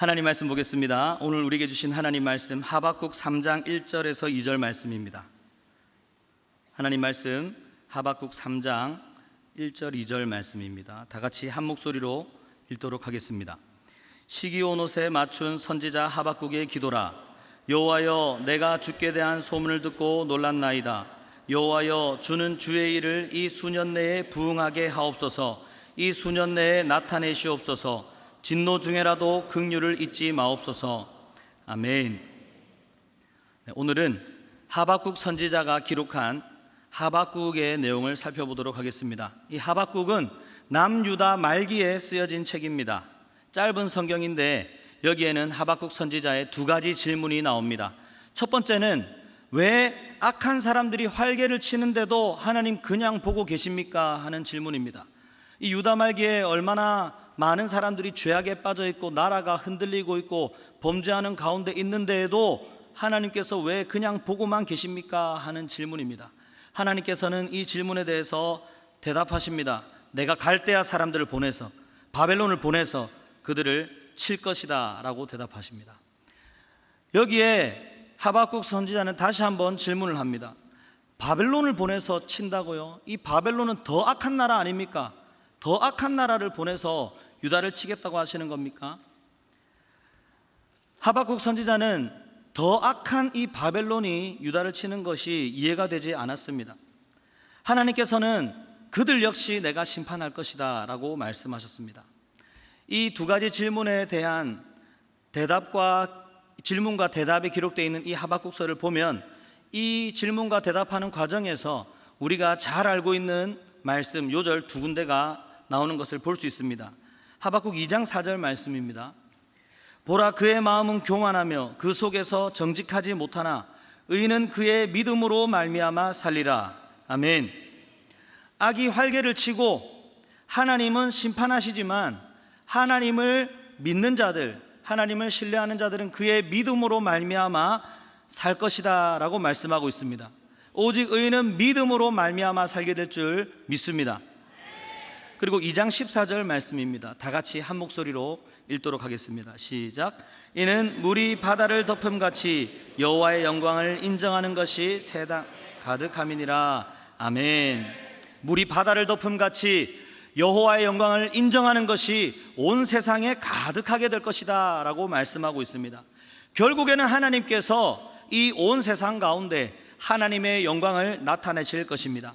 하나님 말씀 보겠습니다. 오늘 우리에게 주신 하나님 말씀 하박국 3장 1절에서 2절 말씀입니다. 하나님 말씀 하박국 3장 1절 2절 말씀입니다. 다 같이 한 목소리로 읽도록 하겠습니다. 시기온 옷에 맞춘 선지자 하박국의 기도라. 여호와여, 내가 주께 대한 소문을 듣고 놀랐나이다. 여호와여, 주는 주의 일을 이 수년 내에 부응하게 하옵소서. 이 수년 내에 나타내시옵소서. 진노 중에라도 긍휼을 잊지 마옵소서. 아멘. 오늘은 하박국 선지자가 기록한 하박국의 내용을 살펴보도록 하겠습니다. 이 하박국은 남유다 말기에 쓰여진 책입니다. 짧은 성경인데 여기에는 하박국 선지자의 두 가지 질문이 나옵니다. 첫 번째는 왜 악한 사람들이 활개를 치는데도 하나님 그냥 보고 계십니까? 하는 질문입니다. 이 유다 말기에 얼마나 많은 사람들이 죄악에 빠져 있고 나라가 흔들리고 있고 범죄하는 가운데 있는데에도 하나님께서 왜 그냥 보고만 계십니까? 하는 질문입니다. 하나님께서는 이 질문에 대해서 대답하십니다. 내가 갈대아 사람들을 보내서, 바벨론을 보내서 그들을 칠 것이다 라고 대답하십니다. 여기에 하박국 선지자는 다시 한번 질문을 합니다. 바벨론을 보내서 친다고요? 이 바벨론은 더 악한 나라 아닙니까? 더 악한 나라를 보내서 유다를 치겠다고 하시는 겁니까? 하박국 선지자는 더 악한 이 바벨론이 유다를 치는 것이 이해가 되지 않았습니다. 하나님께서는 그들 역시 내가 심판할 것이다 라고 말씀하셨습니다. 이 두 가지 질문에 대한 질문과 대답이 기록되어 있는 이 하박국서를 보면 이 질문과 대답하는 과정에서 우리가 잘 알고 있는 말씀 요절 두 군데가 나오는 것을 볼 수 있습니다. 하박국 2장 4절 말씀입니다. 보라, 그의 마음은 교만하며 그 속에서 정직하지 못하나 의인은 그의 믿음으로 말미암아 살리라. 아멘. 악이 활개를 치고 하나님은 심판하시지만 하나님을 믿는 자들, 하나님을 신뢰하는 자들은 그의 믿음으로 말미암아 살 것이다 라고 말씀하고 있습니다. 오직 의인은 믿음으로 말미암아 살게 될 줄 믿습니다. 그리고 2장 14절 말씀입니다. 다 같이 한 목소리로 읽도록 하겠습니다. 시작. 이는 물이 바다를 덮음같이 여호와의 영광을 인정하는 것이 세상 가득함이니라. 아멘. 물이 바다를 덮음같이 여호와의 영광을 인정하는 것이 온 세상에 가득하게 될 것이다 라고 말씀하고 있습니다. 결국에는 하나님께서 이 온 세상 가운데 하나님의 영광을 나타내실 것입니다.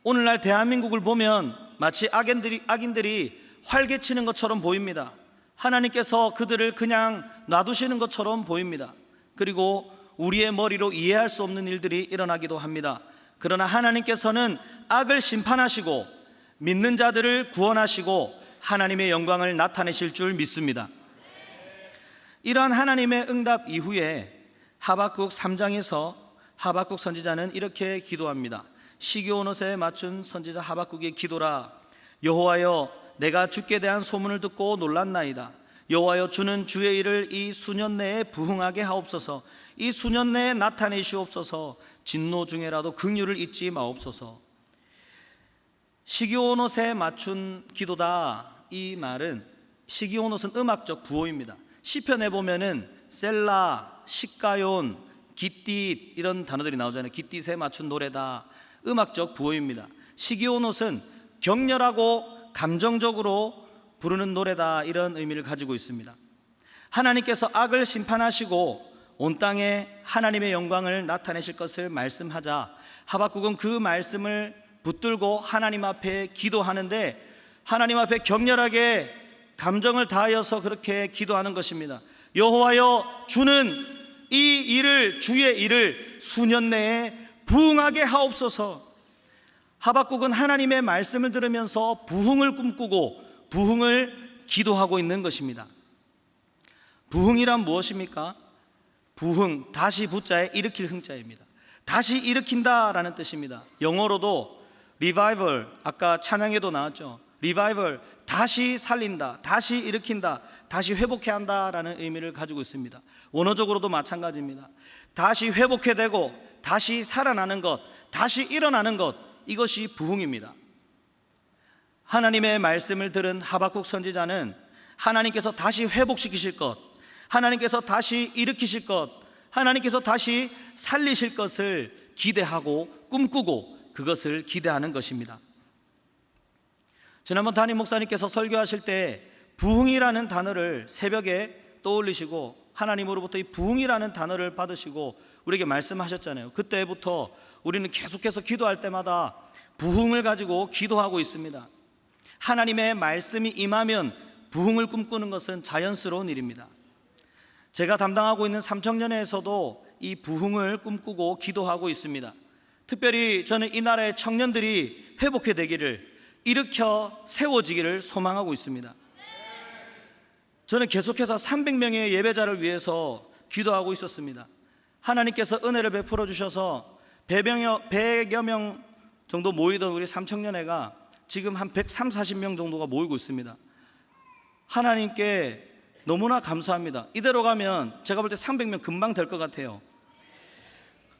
오늘날 대한민국을 보면 마치 악인들이 활개치는 것처럼 보입니다. 하나님께서 그들을 그냥 놔두시는 것처럼 보입니다. 그리고 우리의 머리로 이해할 수 없는 일들이 일어나기도 합니다. 그러나 하나님께서는 악을 심판하시고 믿는 자들을 구원하시고 하나님의 영광을 나타내실 줄 믿습니다. 이러한 하나님의 응답 이후에 하박국 3장에서 하박국 선지자는 이렇게 기도합니다. 시기온 옷에 맞춘 선지자 하박국의 기도라. 여호와여, 내가 주께 대한 소문을 듣고 놀랐나이다. 여호와여, 주는 주의 일을 이 수년 내에 부응하게 하옵소서. 이 수년 내에 나타내시옵소서. 진노 중에라도 긍휼을 잊지 마옵소서. 시기온 옷에 맞춘 기도다. 이 말은, 시기온 옷은 음악적 구호입니다. 시편에 보면은 셀라, 시가yon, 깃딧 이런 단어들이 나오잖아요. 깃딧에 맞춘 노래다. 음악적 구호입니다. 시기온 옷은 격렬하고 감정적으로 부르는 노래다, 이런 의미를 가지고 있습니다. 하나님께서 악을 심판하시고 온 땅에 하나님의 영광을 나타내실 것을 말씀하자 하박국은 그 말씀을 붙들고 하나님 앞에 기도하는데, 하나님 앞에 격렬하게 감정을 다하여서 그렇게 기도하는 것입니다. 여호와여, 주는 이 일을, 주의 일을 수년 내에 부응하게 하옵소서. 하박국은 하나님의 말씀을 들으면서 부흥을 꿈꾸고 부흥을 기도하고 있는 것입니다. 부흥이란 무엇입니까? 부흥, 다시 부자에 일으킬 흥자입니다. 다시 일으킨다라는 뜻입니다. 영어로도 revival, 아까 찬양에도 나왔죠. revival, 다시 살린다, 다시 일으킨다, 다시 회복해 한다라는 의미를 가지고 있습니다. 원어적으로도 마찬가지입니다. 다시 회복해되고 다시 살아나는 것, 다시 일어나는 것, 이것이 부흥입니다. 하나님의 말씀을 들은 하박국 선지자는 하나님께서 다시 회복시키실 것, 하나님께서 다시 일으키실 것, 하나님께서 다시 살리실 것을 기대하고 꿈꾸고 그것을 기대하는 것입니다. 지난번 담임 목사님께서 설교하실 때 부흥이라는 단어를 새벽에 떠올리시고 하나님으로부터 이 부흥이라는 단어를 받으시고 우리에게 말씀하셨잖아요. 그때부터 우리는 계속해서 기도할 때마다 부흥을 가지고 기도하고 있습니다. 하나님의 말씀이 임하면 부흥을 꿈꾸는 것은 자연스러운 일입니다. 제가 담당하고 있는 삼청년회에서도 이 부흥을 꿈꾸고 기도하고 있습니다. 특별히 저는 이 나라의 청년들이 회복해 되기를, 일으켜 세워지기를 소망하고 있습니다. 저는 계속해서 300명의 예배자를 위해서 기도하고 있었습니다. 하나님께서 은혜를 베풀어 주셔서 100여 명 정도 모이던 우리 삼청년회가 지금 한 130, 40명 정도가 모이고 있습니다. 하나님께 너무나 감사합니다. 이대로 가면 제가 볼 때 300명 금방 될 것 같아요.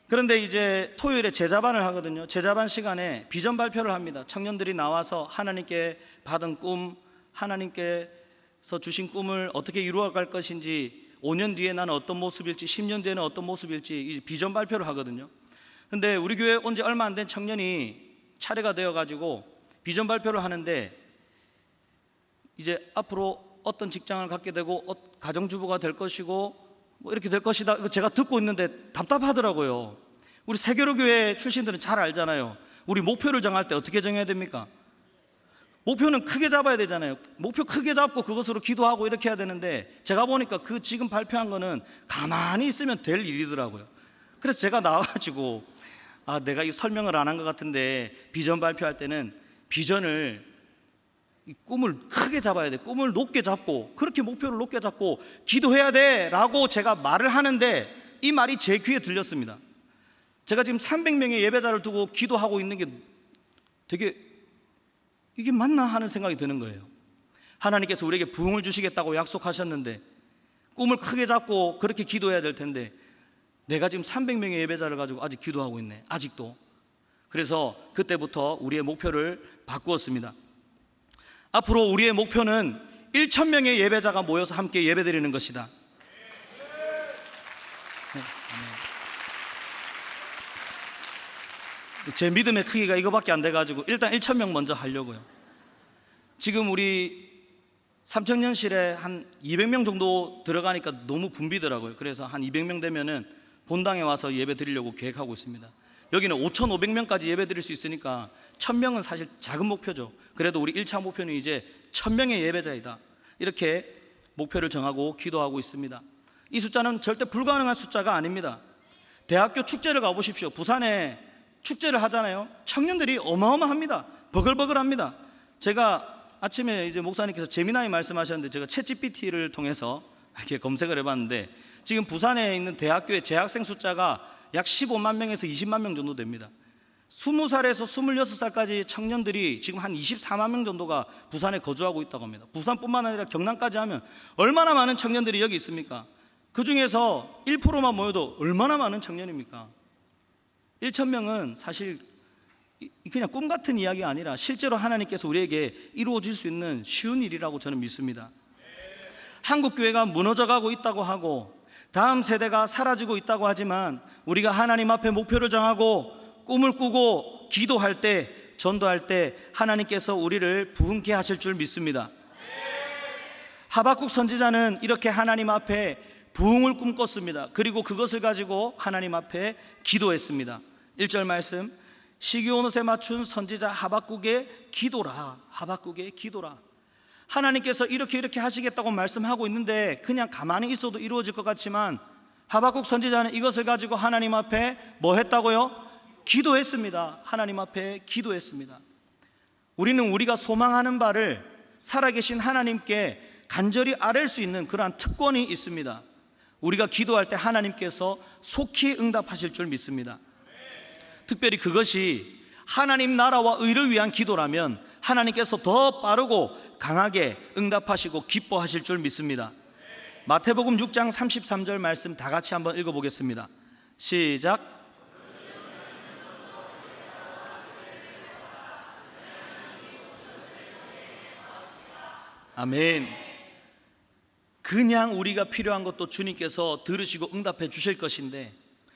그런데 이제 토요일에 제자반을 하거든요. 제자반 시간에 비전 발표를 합니다. 청년들이 나와서 하나님께 받은 꿈, 하나님께서 주신 꿈을 어떻게 이루어갈 것인지, 5년 뒤에 나는 어떤 모습일지, 10년 뒤에는 어떤 모습일지 비전 발표를 하거든요. 근데 우리 교회에 온 지 얼마 안 된 청년이 차례가 되어가지고 비전 발표를 하는데, 이제 앞으로 어떤 직장을 갖게 되고 가정주부가 될 것이고 뭐 이렇게 될 것이다, 제가 듣고 있는데 답답하더라고요. 우리 세계로교회 출신들은 잘 알잖아요. 우리 목표를 정할 때 어떻게 정해야 됩니까? 목표는 크게 잡아야 되잖아요. 목표 크게 잡고 그것으로 기도하고 이렇게 해야 되는데, 제가 보니까 그 지금 발표한 거는 가만히 있으면 될 일이더라고요. 그래서 제가 나와가지고 내가 이 설명을 안 한 것 같은데, 비전 발표할 때는 비전을, 이 꿈을 크게 잡아야 돼, 꿈을 높게 잡고 그렇게 목표를 높게 잡고 기도해야 돼 라고 제가 말을 하는데, 이 말이 제 귀에 들렸습니다. 제가 지금 300명의 예배자를 두고 기도하고 있는 게 되게 이게 맞나 하는 생각이 드는 거예요. 하나님께서 우리에게 부흥을 주시겠다고 약속하셨는데 꿈을 크게 잡고 그렇게 기도해야 될 텐데, 내가 지금 300명의 예배자를 가지고 아직 기도하고 있네, 아직도. 그래서 그때부터 우리의 목표를 바꾸었습니다. 앞으로 우리의 목표는 1,000명의 예배자가 모여서 함께 예배드리는 것이다. 제 믿음의 크기가 이거밖에 안 돼가지고 일단 1,000명 먼저 하려고요. 지금 우리 삼청년실에 한 200명 정도 들어가니까 너무 붐비더라고요. 그래서 한 200명 되면은 본당에 와서 예배 드리려고 계획하고 있습니다. 여기는 5,500명까지 예배 드릴 수 있으니까 1,000명은 사실 작은 목표죠. 그래도 우리 1차 목표는 이제 1,000명의 예배자이다, 이렇게 목표를 정하고 기도하고 있습니다. 이 숫자는 절대 불가능한 숫자가 아닙니다. 대학교 축제를 가보십시오. 부산에 축제를 하잖아요. 청년들이 어마어마합니다. 버글버글합니다. 제가 아침에 이제 목사님께서 재미나게 말씀하셨는데, 제가 챗GPT를 통해서 이렇게 검색을 해봤는데, 지금 부산에 있는 대학교의 재학생 숫자가 약 15만 명에서 20만 명 정도 됩니다. 20살에서 26살까지 청년들이 지금 한 24만 명 정도가 부산에 거주하고 있다고 합니다. 부산뿐만 아니라 경남까지 하면 얼마나 많은 청년들이 여기 있습니까? 그 중에서 1%만 모여도 얼마나 많은 청년입니까? 1,000명은 사실 그냥 꿈 같은 이야기가 아니라 실제로 하나님께서 우리에게 이루어질 수 있는 쉬운 일이라고 저는 믿습니다. 한국교회가 무너져가고 있다고 하고 다음 세대가 사라지고 있다고 하지만, 우리가 하나님 앞에 목표를 정하고 꿈을 꾸고 기도할 때, 전도할 때 하나님께서 우리를 부흥케 하실 줄 믿습니다. 하박국 선지자는 이렇게 하나님 앞에 부흥을 꿈꿨습니다. 그리고 그것을 가지고 하나님 앞에 기도했습니다. 1절 말씀, 시기온 옷에 맞춘 선지자 하박국의 기도라. 하박국의 기도라. 하나님께서 이렇게 하시겠다고 말씀하고 있는데 그냥 가만히 있어도 이루어질 것 같지만, 하박국 선지자는 이것을 가지고 하나님 앞에 뭐 했다고요? 기도했습니다. 하나님 앞에 기도했습니다. 우리는 우리가 소망하는 바를 살아계신 하나님께 간절히 아뢰 수 있는 그러한 특권이 있습니다. 우리가 기도할 때 하나님께서 속히 응답하실 줄 믿습니다. 특별히 그것이 하나님 나라와 의를 위한 기도라면 하나님께서 더 빠르고 강하게 응답하시고 기뻐하실 줄 믿습니다. 마태복음 6장 33절 말씀 다 같이 한번 읽어보겠습니다. 시작. 아멘. 그냥 우리가 필요한 것도 주님께서 들으시고 응답해 주실 것인데,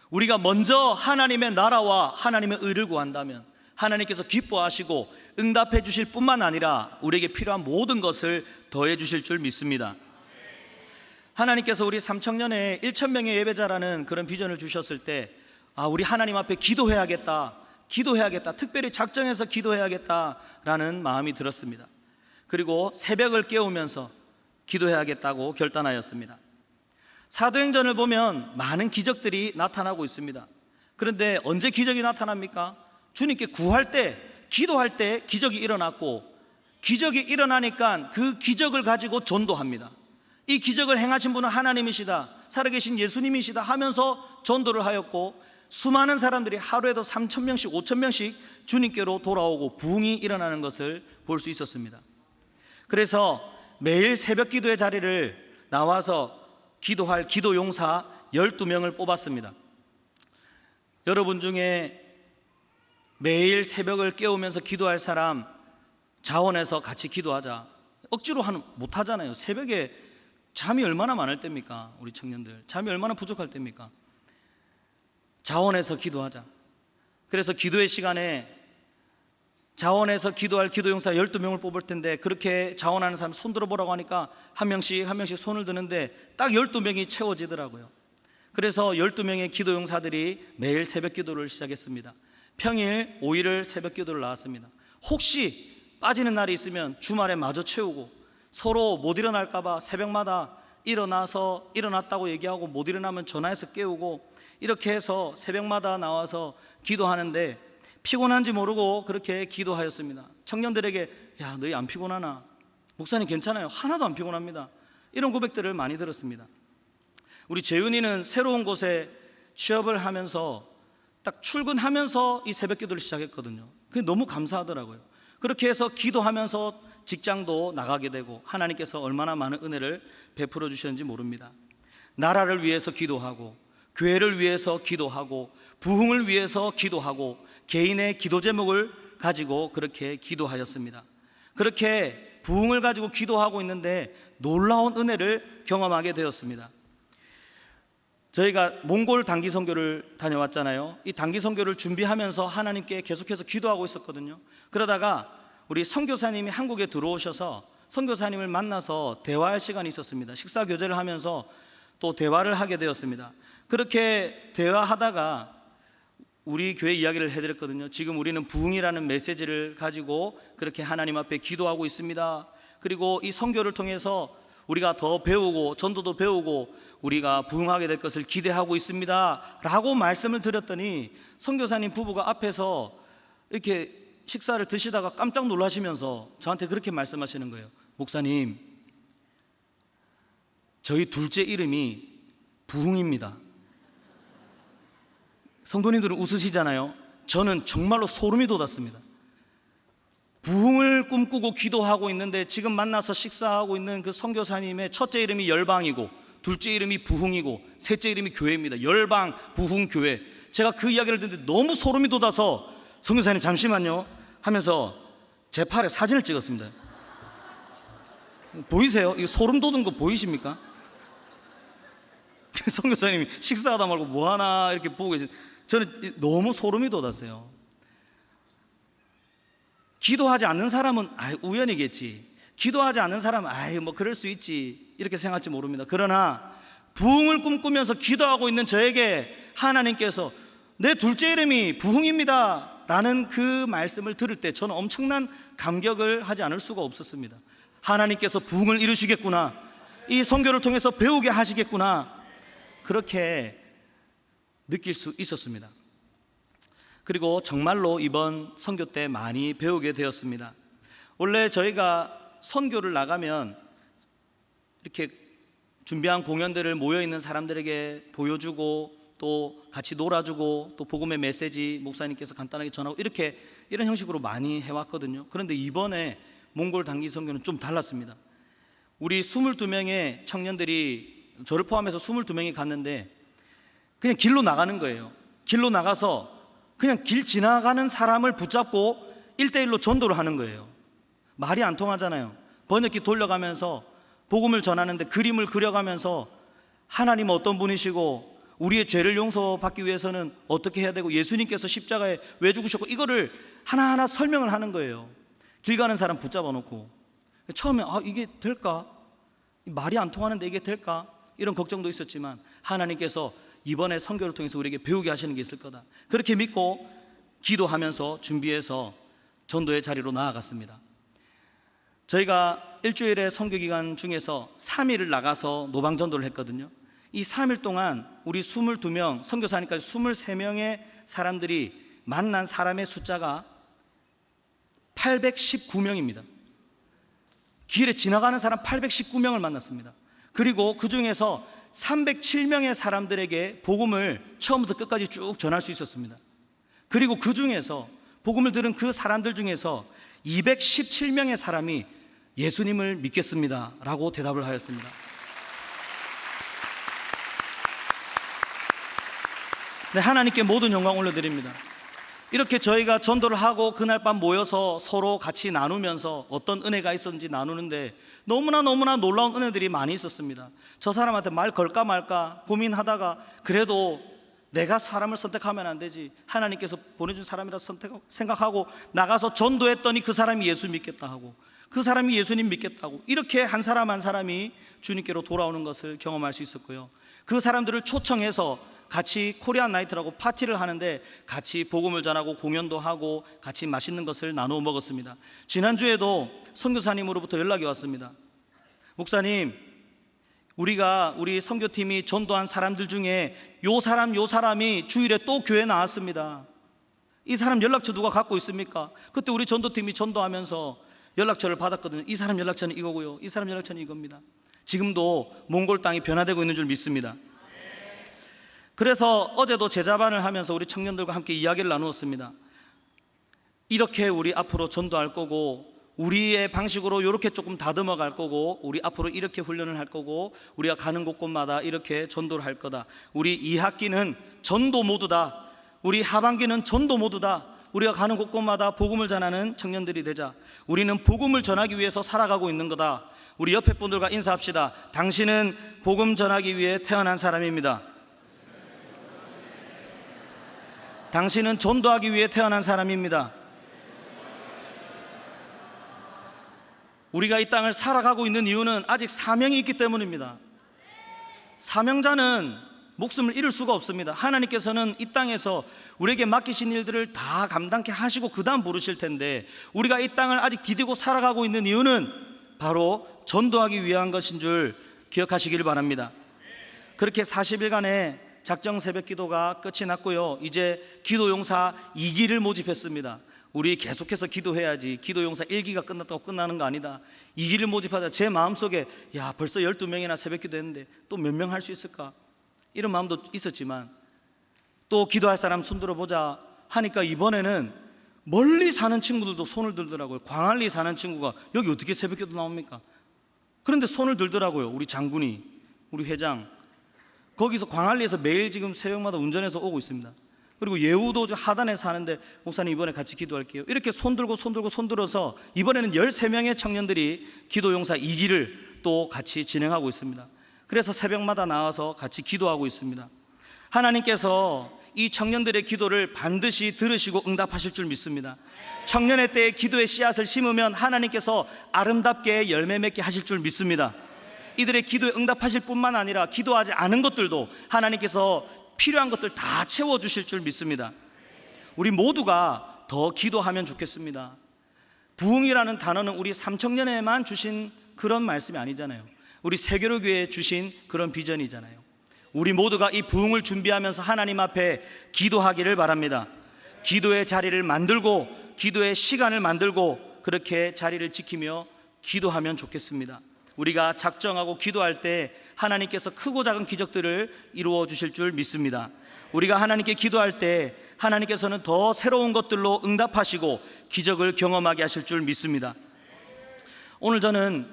우리가 먼저 하나님의 나라와 하나님의 의를 구한다면 하나님께서 기뻐하시고 응답해 주실 뿐만 아니라 우리에게 필요한 모든 것을 더해 주실 줄 믿습니다. 하나님께서 우리 삼청년에 1,000명의 예배자라는 그런 비전을 주셨을 때, 우리 하나님 앞에 기도해야겠다, 특별히 작정해서 기도해야겠다라는 마음이 들었습니다. 그리고 새벽을 깨우면서 기도해야겠다고 결단하였습니다. 사도행전을 보면 많은 기적들이 나타나고 있습니다. 그런데 언제 기적이 나타납니까? 주님께 구할 때, 기도할 때 기적이 일어났고, 기적이 일어나니까 그 기적을 가지고 전도합니다. 이 기적을 행하신 분은 하나님이시다, 살아계신 예수님이시다 하면서 전도를 하였고, 수많은 사람들이 하루에도 3,000명씩 5,000명씩 주님께로 돌아오고 부흥이 일어나는 것을 볼 수 있었습니다. 그래서 매일 새벽 기도의 자리를 나와서 기도할 기도용사 12명을 뽑았습니다. 여러분 중에 매일 새벽을 깨우면서 기도할 사람, 자원해서 같이 기도하자. 억지로 못하잖아요. 새벽에 잠이 얼마나 많을 때입니까? 우리 청년들 잠이 얼마나 부족할 때입니까? 자원해서 기도하자. 그래서 기도의 시간에 자원해서 기도할 기도용사 12명을 뽑을 텐데, 그렇게 자원하는 사람 손 들어보라고 하니까 한 명씩 손을 드는데 딱 12명이 채워지더라고요. 그래서 12명의 기도용사들이 매일 새벽 기도를 시작했습니다. 평일 5일을 새벽 기도를 나왔습니다. 혹시 빠지는 날이 있으면 주말에 마저 채우고, 서로 못 일어날까 봐 새벽마다 일어났다고 얘기하고 못 일어나면 전화해서 깨우고, 이렇게 해서 새벽마다 나와서 기도하는데 피곤한지 모르고 그렇게 기도하였습니다. 청년들에게 야, 너희 안 피곤하나? 목사님 괜찮아요. 하나도 안 피곤합니다. 이런 고백들을 많이 들었습니다. 우리 재윤이는 새로운 곳에 취업을 하면서 딱 출근하면서 이 새벽 기도를 시작했거든요. 그게 너무 감사하더라고요. 그렇게 해서 기도하면서 직장도 나가게 되고, 하나님께서 얼마나 많은 은혜를 베풀어 주셨는지 모릅니다. 나라를 위해서 기도하고, 교회를 위해서 기도하고, 부흥을 위해서 기도하고, 개인의 기도 제목을 가지고 그렇게 기도하였습니다. 그렇게 부흥을 가지고 기도하고 있는데 놀라운 은혜를 경험하게 되었습니다. 저희가 몽골 단기 선교를 다녀왔잖아요. 이 단기 선교를 준비하면서 하나님께 계속해서 기도하고 있었거든요. 그러다가 우리 선교사님이 한국에 들어오셔서 선교사님을 만나서 대화할 시간이 있었습니다. 식사 교제를 하면서 또 대화를 하게 되었습니다. 그렇게 대화하다가 우리 교회 이야기를 해드렸거든요. 지금 우리는 부흥이라는 메시지를 가지고 그렇게 하나님 앞에 기도하고 있습니다. 그리고 이 선교를 통해서 우리가 더 배우고 전도도 배우고 우리가 부흥하게 될 것을 기대하고 있습니다 라고 말씀을 드렸더니, 선교사님 부부가 앞에서 이렇게 식사를 드시다가 깜짝 놀라시면서 저한테 그렇게 말씀하시는 거예요. 목사님, 저희 둘째 이름이 부흥입니다. 성도님들은 웃으시잖아요. 저는 정말로 소름이 돋았습니다. 부흥을 꿈꾸고 기도하고 있는데 지금 만나서 식사하고 있는 그 선교사님의 첫째 이름이 열방이고, 둘째 이름이 부흥이고, 셋째 이름이 교회입니다. 열방, 부흥, 교회. 제가 그 이야기를 듣는데 너무 소름이 돋아서 선교사님 잠시만요 하면서 제 팔에 사진을 찍었습니다. 보이세요? 이거 소름 돋은 거 보이십니까? 선교사님이 식사하다 말고 뭐하나 이렇게 보고 계세요. 저는 너무 소름이 돋았어요. 기도하지 않는 사람은 우연이겠지, 기도하지 않는 사람은 뭐 그럴 수 있지 이렇게 생각할지 모릅니다. 그러나 부흥을 꿈꾸면서 기도하고 있는 저에게 하나님께서 내 둘째 이름이 부흥입니다 라는 그 말씀을 들을 때 저는 엄청난 감격을 하지 않을 수가 없었습니다. 하나님께서 부흥을 이루시겠구나, 이 선교를 통해서 배우게 하시겠구나, 그렇게 느낄 수 있었습니다. 그리고 정말로 이번 선교 때 많이 배우게 되었습니다. 원래 저희가 선교를 나가면 이렇게 준비한 공연들을 모여있는 사람들에게 보여주고 또 같이 놀아주고 또 복음의 메시지 목사님께서 간단하게 전하고 이런 형식으로 많이 해왔거든요. 그런데 이번에 몽골 단기 선교는 좀 달랐습니다. 우리 22명의 청년들이, 저를 포함해서 22명이 갔는데 그냥 길로 나가는 거예요. 길로 나가서 그냥 길 지나가는 사람을 붙잡고 1대1로 전도를 하는 거예요. 말이 안 통하잖아요. 번역기 돌려가면서 복음을 전하는데 그림을 그려가면서 하나님은 어떤 분이시고 우리의 죄를 용서받기 위해서는 어떻게 해야 되고 예수님께서 십자가에 왜 죽으셨고 이거를 하나하나 설명을 하는 거예요. 길 가는 사람 붙잡아 놓고 처음에 이게 될까? 말이 안 통하는데 이게 될까? 이런 걱정도 있었지만 하나님께서 이번에 선교를 통해서 우리에게 배우게 하시는 게 있을 거다. 그렇게 믿고 기도하면서 준비해서 전도의 자리로 나아갔습니다. 저희가 일주일의 선교 기간 중에서 3일을 나가서 노방전도를 했거든요. 이 3일 동안 우리 22명, 선교사니까 23명의 사람들이 만난 사람의 숫자가 819명입니다. 길에 지나가는 사람 819명을 만났습니다. 그리고 그 중에서 307명의 사람들에게 복음을 처음부터 끝까지 쭉 전할 수 있었습니다. 그리고 그 중에서 복음을 들은 그 사람들 중에서 217명의 사람이 예수님을 믿겠습니다 라고 대답을 하였습니다. 네, 하나님께 모든 영광 올려드립니다. 이렇게 저희가 전도를 하고 그날 밤 모여서 서로 같이 나누면서 어떤 은혜가 있었는지 나누는데 너무나 놀라운 은혜들이 많이 있었습니다. 저 사람한테 말 걸까 말까 고민하다가 그래도 내가 사람을 선택하면 안 되지, 하나님께서 보내준 사람이라 생각하고 나가서 전도했더니 그 사람이 예수 믿겠다 하고 그 사람이 예수님 믿겠다고 이렇게 한 사람 한 사람이 주님께로 돌아오는 것을 경험할 수 있었고요. 그 사람들을 초청해서 같이 코리안 나이트라고 파티를 하는데 같이 복음을 전하고 공연도 하고 같이 맛있는 것을 나누어 먹었습니다. 지난주에도 선교사님으로부터 연락이 왔습니다. 목사님, 우리 선교팀이 전도한 사람들 중에 요 사람이 주일에 또 교회 나왔습니다. 이 사람 연락처 누가 갖고 있습니까? 그때 우리 전도팀이 전도하면서 연락처를 받았거든요. 이 사람 연락처는 이거고요, 이 사람 연락처는 이겁니다. 지금도 몽골 땅이 변화되고 있는 줄 믿습니다. 그래서 어제도 제자반을 하면서 우리 청년들과 함께 이야기를 나누었습니다. 이렇게 우리 앞으로 전도할 거고 우리의 방식으로 이렇게 조금 다듬어 갈 거고 우리 앞으로 이렇게 훈련을 할 거고 우리가 가는 곳곳마다 이렇게 전도를 할 거다. 우리 2학기는 전도 모드다. 우리 하반기는 전도 모드다. 우리가 가는 곳곳마다 복음을 전하는 청년들이 되자. 우리는 복음을 전하기 위해서 살아가고 있는 거다. 우리 옆에 분들과 인사합시다. 당신은 복음 전하기 위해 태어난 사람입니다. 당신은 전도하기 위해 태어난 사람입니다. 우리가 이 땅을 살아가고 있는 이유는 아직 사명이 있기 때문입니다. 사명자는 목숨을 잃을 수가 없습니다. 하나님께서는 이 땅에서 우리에게 맡기신 일들을 다 감당케 하시고 그 다음 부르실 텐데 우리가 이 땅을 아직 디디고 살아가고 있는 이유는 바로 전도하기 위한 것인 줄 기억하시길 바랍니다. 그렇게 40일간의 작정 새벽 기도가 끝이 났고요. 이제 기도용사 2기를 모집했습니다. 우리 계속해서 기도해야지, 기도용사 1기가 끝났다고 끝나는 거 아니다. 2기를 모집하자. 제 마음속에 벌써 12명이나 새벽 기도했는데 또 몇 명 할 수 있을까, 이런 마음도 있었지만 또 기도할 사람 손 들어보자 하니까 이번에는 멀리 사는 친구들도 손을 들더라고요. 광안리 사는 친구가 여기 어떻게 새벽 기도 나옵니까? 그런데 손을 들더라고요. 우리 장군이, 우리 회장, 거기서 광안리에서 매일 지금 새벽마다 운전해서 오고 있습니다. 그리고 예우도 하단에 사는데 목사님 이번에 같이 기도할게요. 이렇게 손 들어서 이번에는 13명의 청년들이 기도용사 2기를 또 같이 진행하고 있습니다. 그래서 새벽마다 나와서 같이 기도하고 있습니다. 하나님께서 이 청년들의 기도를 반드시 들으시고 응답하실 줄 믿습니다. 청년의 때에 기도의 씨앗을 심으면 하나님께서 아름답게 열매 맺게 하실 줄 믿습니다. 이들의 기도에 응답하실 뿐만 아니라 기도하지 않은 것들도 하나님께서 필요한 것들 다 채워주실 줄 믿습니다. 우리 모두가 더 기도하면 좋겠습니다. 부흥이라는 단어는 우리 삼청년에만 주신 그런 말씀이 아니잖아요. 우리 세계로교회에 주신 그런 비전이잖아요. 우리 모두가 이 부흥을 준비하면서 하나님 앞에 기도하기를 바랍니다. 기도의 자리를 만들고 기도의 시간을 만들고 그렇게 자리를 지키며 기도하면 좋겠습니다. 우리가 작정하고 기도할 때 하나님께서 크고 작은 기적들을 이루어 주실 줄 믿습니다. 우리가 하나님께 기도할 때 하나님께서는 더 새로운 것들로 응답하시고 기적을 경험하게 하실 줄 믿습니다. 오늘 저는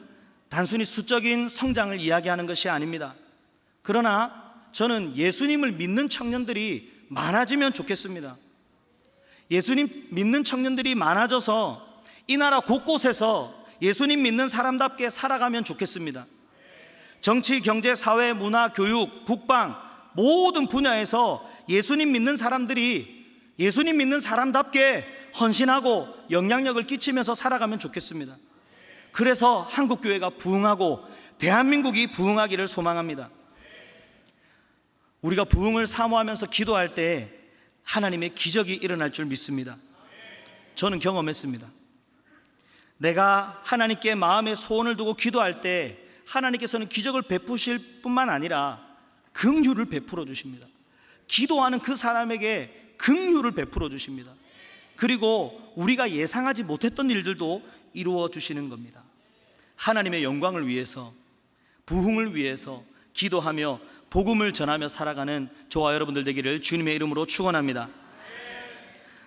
단순히 수적인 성장을 이야기하는 것이 아닙니다. 그러나 저는 예수님을 믿는 청년들이 많아지면 좋겠습니다. 예수님 믿는 청년들이 많아져서 이 나라 곳곳에서 예수님 믿는 사람답게 살아가면 좋겠습니다. 정치, 경제, 사회, 문화, 교육, 국방 모든 분야에서 예수님 믿는 사람들이 예수님 믿는 사람답게 헌신하고 영향력을 끼치면서 살아가면 좋겠습니다. 그래서 한국교회가 부흥하고 대한민국이 부흥하기를 소망합니다. 우리가 부흥을 사모하면서 기도할 때 하나님의 기적이 일어날 줄 믿습니다. 저는 경험했습니다. 내가 하나님께 마음의 소원을 두고 기도할 때 하나님께서는 기적을 베푸실 뿐만 아니라 긍휼을 베풀어 주십니다. 기도하는 그 사람에게 긍휼을 베풀어 주십니다. 그리고 우리가 예상하지 못했던 일들도 이루어 주시는 겁니다. 하나님의 영광을 위해서, 부흥을 위해서 기도하며 복음을 전하며 살아가는 저와 여러분들 되기를 주님의 이름으로 축원합니다.